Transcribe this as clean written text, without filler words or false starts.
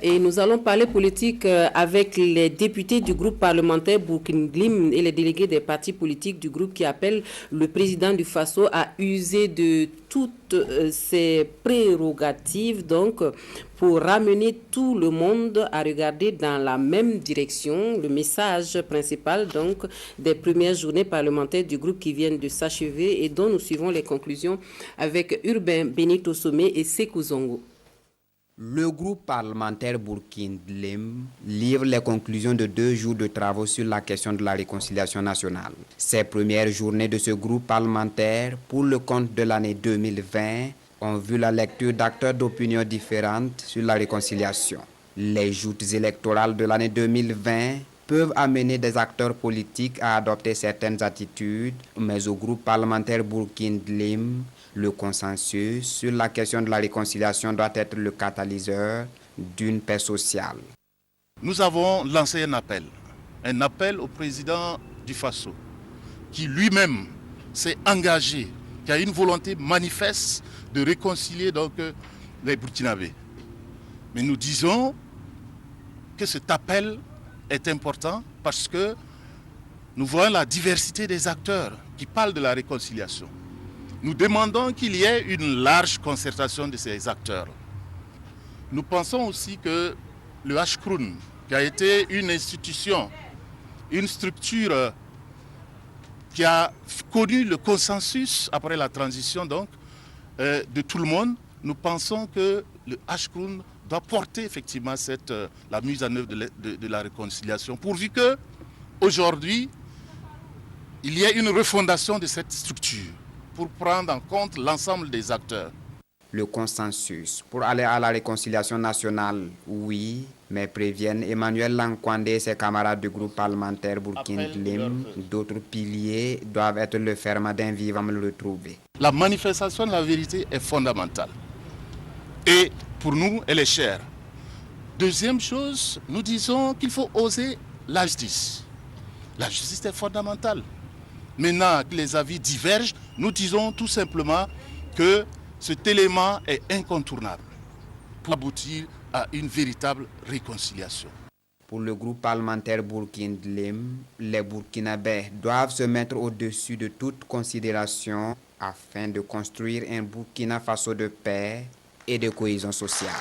Et nous allons parler politique avec les députés du groupe parlementaire Bourkin-Glim et les délégués des partis politiques du groupe qui appellent le président du Faso à user de toutes ses prérogatives donc pour ramener tout le monde à regarder dans la même direction. Le message principal donc des premières journées parlementaires du groupe qui viennent de s'achever et dont nous suivons les conclusions avec Urbain Benito Somé et Sekou Zongo. Le groupe parlementaire Bourkin-Glim livre les conclusions de 2 jours de travaux sur la question de la réconciliation nationale. Ces premières journées de ce groupe parlementaire, pour le compte de l'année 2020, ont vu la lecture d'acteurs d'opinions différentes sur la réconciliation. Les joutes électorales de l'année 2020 peuvent amener des acteurs politiques à adopter certaines attitudes, mais au groupe parlementaire Bourkin-Glim, le consensus sur la question de la réconciliation doit être le catalyseur d'une paix sociale. Nous avons lancé un appel au président du Faso, qui lui-même s'est engagé, qui a une volonté manifeste de réconcilier donc les Burkinabés. Mais nous disons que cet appel est important parce que nous voyons la diversité des acteurs qui parlent de la réconciliation. Nous demandons qu'il y ait une large concertation de ces acteurs. Nous pensons aussi que le HCROUN, qui a été une institution, une structure qui a connu le consensus après la transition donc, de tout le monde, nous pensons que le HCROUN doit porter effectivement la mise en œuvre de la réconciliation, pourvu qu'aujourd'hui, il y ait une refondation de cette structure pour prendre en compte l'ensemble des acteurs. Le consensus pour aller à la réconciliation nationale, oui, mais préviennent Emmanuel Lankwande et ses camarades du groupe parlementaire Bourkin-Glim, d'autres piliers doivent être le ferment d'un vivant le retrouver. La manifestation de la vérité est fondamentale. Et pour nous, elle est chère. Deuxième chose, nous disons qu'il faut oser la justice. La justice est fondamentale. Maintenant que les avis divergent, nous disons tout simplement que cet élément est incontournable pour aboutir à une véritable réconciliation. Pour le groupe parlementaire Bourkin-Glim, les Burkinabés doivent se mettre au-dessus de toute considération afin de construire un Burkina Faso de paix et de cohésion sociale.